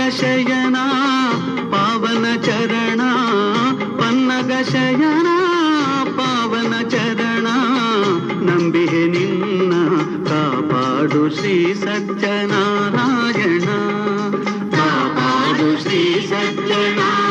ಶಯನ ಪಾವನ ಚರಣ ಪನ್ನಗ ಶಯನ ಪಾವನ ಚರಣ ನಂಬಿಹೆ ನಿನ್ನ ಕಾಪಾಡು ಶ್ರೀ ಸತ್ಯನಾರಾಯಣ ಕಾಪಾಡು ಶ್ರೀ ಸತ್ಯನಾರಾಯಣ